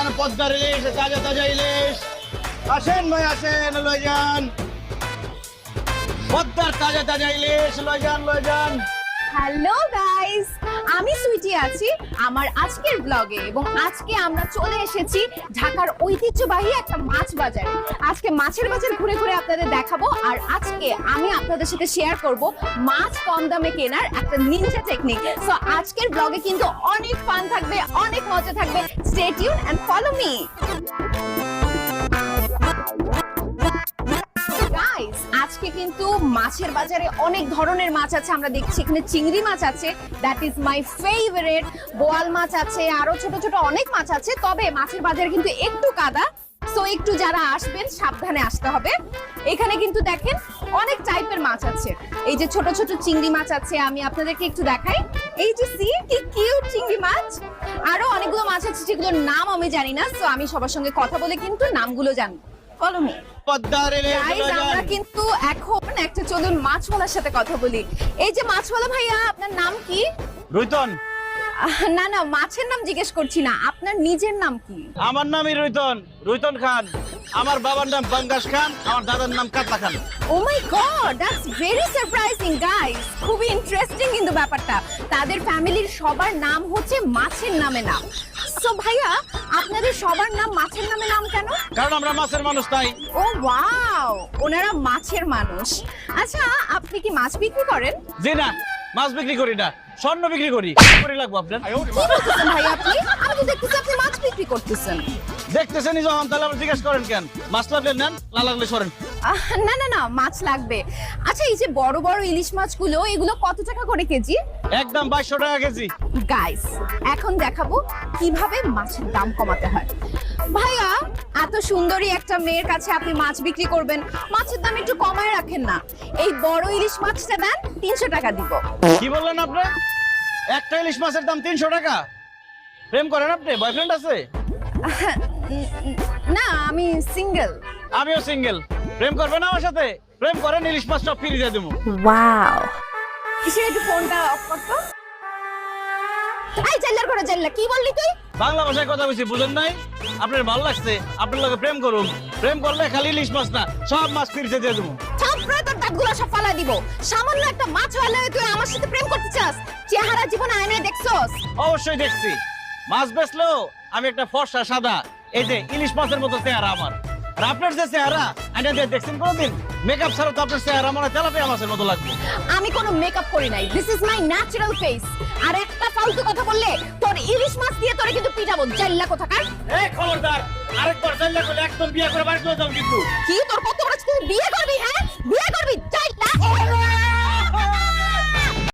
যান পদ্মার ইলিশ, তাজা তাজা ইলিশ। আসেন ভাই আসেন, লয়ে যান পদ্মার তাজা তাজা ইলিশ, লয়ে যান লয়ে যান। হ্যালো গাইস, আমি সুইটি আছি আমার আজকের ব্লগে এবং আজকে আমরা চলে এসেছি ঢাকার ঐতিহ্যবাহী একটা মাছ বাজারে। আজকে মাছের বাজার ঘুরে ঘুরে আপনাদের দেখাবো আর আজকে আমি আপনাদের সাথে শেয়ার করব মাছ কম দামে কেনার একটা নিনজা টেকনিক। সো আজকের ব্লগে কিন্তু অনেক ফান থাকবে, অনেক মজা থাকবে। Stay tune and follow me. Guys, আজকে কিন্তু মাছের বাজারে অনেক ধরনের মাছ আছে। আমরা দেখছি এখানে চিংড়ি মাছ আছে, দ্যাট ইজ মাই ফেভারিট। বোয়াল মাছ আছে, আরো ছোট ছোট অনেক মাছ আছে। তবে মাছের বাজারে কিন্তু একটু কাদা, সো একটু যারা আসবেন সাবধানে আসতে হবে। এখানে কিন্তু দেখেন অনেক টাইপের মাছ আছে। এই যে ছোট ছোট চিংড়ি মাছ আছে, আমি আপনাদেরকে একটু দেখাই। এই যে সি কি কিউট চিংড়ি মাছ। আরো অনেকগুলো মাছ আছে যেগুলোর নাম আমি জানি না, সো আমি সবার সঙ্গে কথা বলে কিন্তু নামগুলো জানবো। Follow me. পদ্মার ইলিশ, গাইস, লয়ে আমরা যান। কিন্তু এখন একটা চলুন মাছওয়ালার সাথে কথা বলি। এই যে মাছওয়ালা ভাইয়া, আপনার নাম কি? রুইতন। না না, মাছের নাম জিজ্ঞেস করছি না, আপনার নিজের নাম কি? আমার নামই রুইতন, রুইতন খান। আমার বাবার নাম বাঙ্গাস খান, আমার দাদার নাম Katla Khan. Oh my god, that's very surprising guys. খুবই ইন্টারেস্টিং কিন্তু ব্যাপারটা। তাদের ফ্যামিলির সবার নাম হচ্ছে মাছের নামে নাম। সো ভাইয়া, আপনাদের সবার নাম মাছের নামে নাম কেন? কারণ আমরা মাছের মানুষ তাই। ও ওয়াও, ওনারা মাছের মানুষ। আচ্ছা, আপনি কি মাছ বিক্রি করেন? জি না, মাছ বিক্রি করি না, স্বর্ণ বিক্রি করি। করে লাগবো আপনার? কি বলতেছেন ভাই আপনি? আমি তো দেখতেছি আপনি মাছ বিক্রি করতেছেন। দেখতেছেনই যখন, তাহলে আবার জিজ্ঞেস করেন কেন? মাছ লাগলে নেন, না লাগলে সরেন। না না না, মাছ লাগবে। আচ্ছা, এই যে বড় বড় ইলিশ মাছগুলো, এগুলো কত টাকা করে কেজি? একদম 2200 টাকা কেজি। গাইস, এখন দেখাবো কিভাবে মাছের দাম কমাতে হয়। ভাইয়া, এত সুন্দরী একটা মেয়ের কাছে আপনি মাছ বিক্রি করবেন, মাছের দাম একটু কমায় রাখেন না। এই বড় ইলিশ মাছটা দেন, 300 টাকা দিব। কি বললেন আপনি? একটা ইলিশ মাছের দাম 300 টাকা? প্রেম করেন আপনি? বয়ফ্রেন্ড আছে? না, আমি সিঙ্গেল। আমিও সিঙ্গেল। প্রেম করবেন আমার সাথে? প্রেম করেন, ইলিশ মাছ সব ফ্রি দিয়ে দেবো। ওয়াও, কিসের একটু ফোনটা অফ করতো। এই জেলার করে জেলা, কি বললি তুই? বাংলা ভাষায় কথা বলছি, বুঝেন নাই? আপনার ভালো লাগছে, আপনার লগে প্রেম করুন। প্রেম করলে খালি ইলিশ মাছ না, সব মাছ ফ্রিতে দিয়ে দেবো। থাপড়ে তোর দাঁতগুলো সব ফালা দিব। সামান্য একটা মাছ হলে তুই আমার সাথে প্রেম করতে চাস? চেহারা জীবনে আয়নায় দেখছস? অবশ্যই দেখছি। মাছ বেচলেও আমি একটা ফর্সা সাদা, এই যে ইলিশ মাছের মতো চেহারা আমার। আর আপনার যে চেহারা, আইনা দিয়ে দেখছেন কোনোদিন? মেকআপ ছাড়া তো আপনার চেহারা মনে হয় তেলাপিয়া মাছের মতো লাগবে। আমি কোনো মেকআপ করি নাই, this is my natural face. আর একটা ফালতু কথা বললে তোর ইলিশ মাছ দিয়ে তোরে কিন্তু পিটাবো, জেল্লা কোথাকার। এই খবরদার, আরেকবার চাইলে করলে একদম বিয়ে করে বাড়ি চলে যাও কিন্তু। কি তোর কত